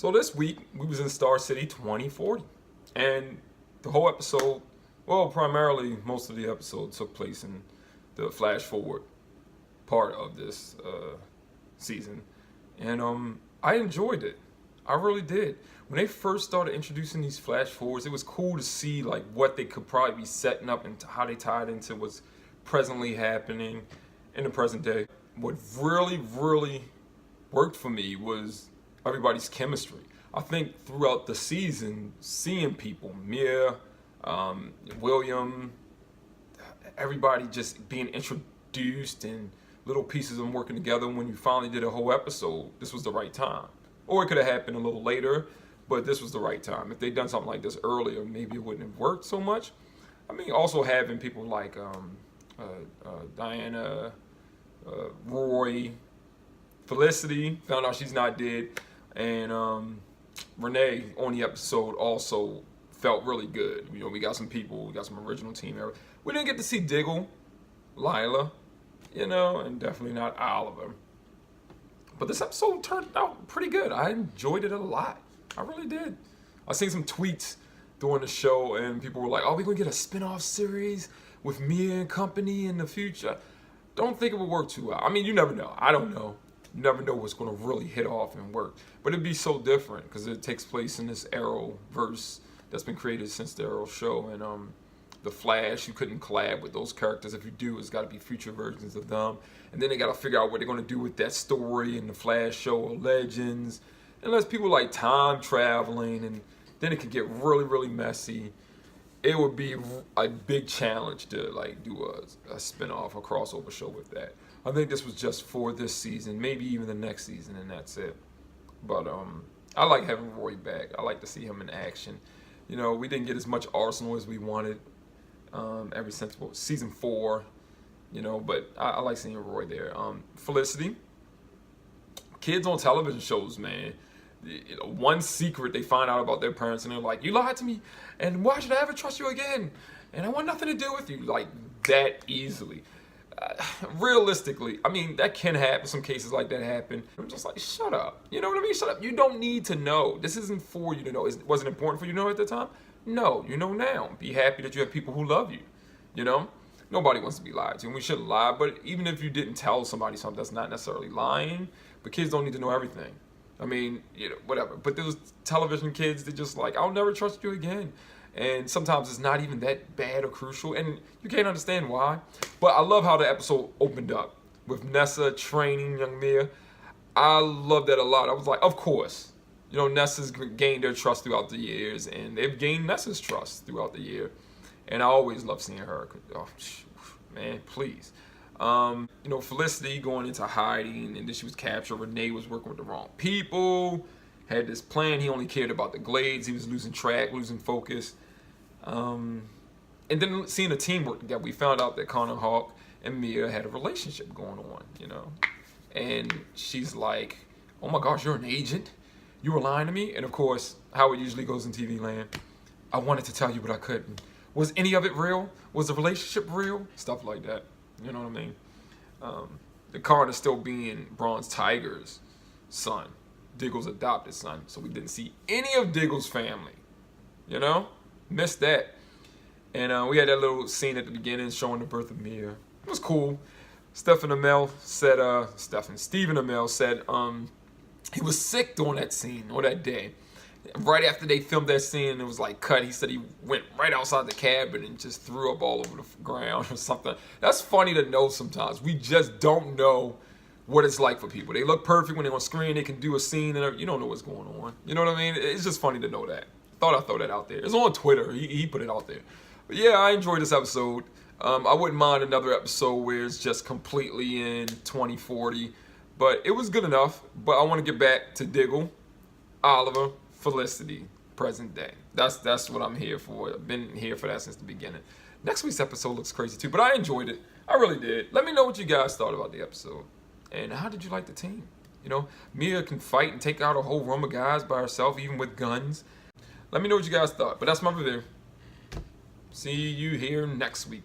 So this week we was in Star City 2040, and the whole episode, well, primarily most of the episode took place in the flash forward part of this season, and I enjoyed it. I really did. When they first started introducing these flash forwards, it was cool to see like what they could probably be setting up and how they tied into what's presently happening in the present day. What really worked for me was everybody's chemistry. I think throughout the season, seeing people, Mia, William, everybody just being introduced and little pieces of them working together when you finally did a whole episode, this was the right time. Or it could have happened a little later, but this was the right time. If they'd done something like this earlier, maybe it wouldn't have worked so much. I mean, also having people like Diana, Roy, Felicity, found out she's not dead, and Renee on the episode also felt really good. You know, we got some people, we got some original team there. We didn't get to see Diggle, Lila, you know, and definitely not Oliver. But this episode turned out pretty good. I enjoyed it a lot. I really did. I seen some tweets during the show, and people were like, "Oh, we're gonna get a spin-off series with Mia and company in the future." Don't think it would work too well. I mean, you never know. I don't know. You never know what's gonna really hit off and work. But it'd be so different because it takes place in this Arrowverse that's been created since the Arrow show, and the Flash, you couldn't collab with those characters. If you do, it's got to be future versions of them. And then they got to figure out what they're going to do with that story in the Flash show or Legends. Unless people like time traveling, and then it could get really messy. It would be a big challenge to like do a spin-off, a crossover show with that. I think this was just for this season, maybe even the next season, and that's it. But I like having Roy back. I like to see him in action. You know, we didn't get as much Arsenal as we wanted ever since season 4, you know, but I like seeing Roy there. Felicity, kids on television shows, man, you know, one secret they find out about their parents and they're like, "You lied to me, and why should I ever trust you again? And I want nothing to do with you," like that easily. Realistically, I mean, that can happen. Some cases like that happen. I'm just like, shut up. You know what I mean? Shut up. You don't need to know. This isn't for you to know. Was it important for you to know at the time? No, you know now. Be happy that you have people who love you. You know? Nobody wants to be lied to, and we shouldn't lie. But even if you didn't tell somebody something, that's not necessarily lying. But kids don't need to know everything. I mean, you know, whatever. But those television kids, they're just like, "I'll never trust you again." And sometimes it's not even that bad or crucial, and you can't understand why. But I love how the episode opened up with Nessa training young Mia. I love that a lot. I was like, of course. You know, Nessa's gained their trust throughout the years, and they've gained Nessa's trust throughout the year. And I always love seeing her. Oh, man, please. You know, Felicity going into hiding, and then she was captured. Renee was working with the wrong people. Had this plan. He only cared about the Glades. He was losing track, losing focus. And then seeing the teamwork together, we found out that Connor Hawk and Mia had a relationship going on, you know. And she's like, "Oh my gosh, you're an agent? You were lying to me?" And of course, how it usually goes in TV land, "I wanted to tell you, but I couldn't. Was any of it real? Was the relationship real?" Stuff like that. You know what I mean? The Connor still being Bronze Tiger's son. Diggle's adopted son, so we didn't see any of Diggle's family, you know, missed that. And we had that little scene at the beginning showing the birth of Mia. It was cool. Stephen Amell said he was sick during that scene or that day. Right after they filmed that scene, it was like cut. He said he went right outside the cabin and just threw up all over the ground or something. That's funny to know sometimes. We just don't know what it's like for people. They look perfect when they're on screen. They can do a scene and you don't know what's going on. You know what I mean? It's just funny to know that. Thought I'd throw that out there. It's on Twitter. He put it out there. But yeah, I enjoyed this episode. I wouldn't mind another episode where it's just completely in 2040. But it was good enough. But I want to get back to Diggle, Oliver, Felicity, present day. That's what I'm here for. I've been here for that since the beginning. Next week's episode looks crazy too, but I enjoyed it. I really did. Let me know what you guys thought about the episode. And how did you like the team? You know, Mia can fight and take out a whole room of guys by herself, even with guns. Let me know what you guys thought. But that's my review. See you here next week.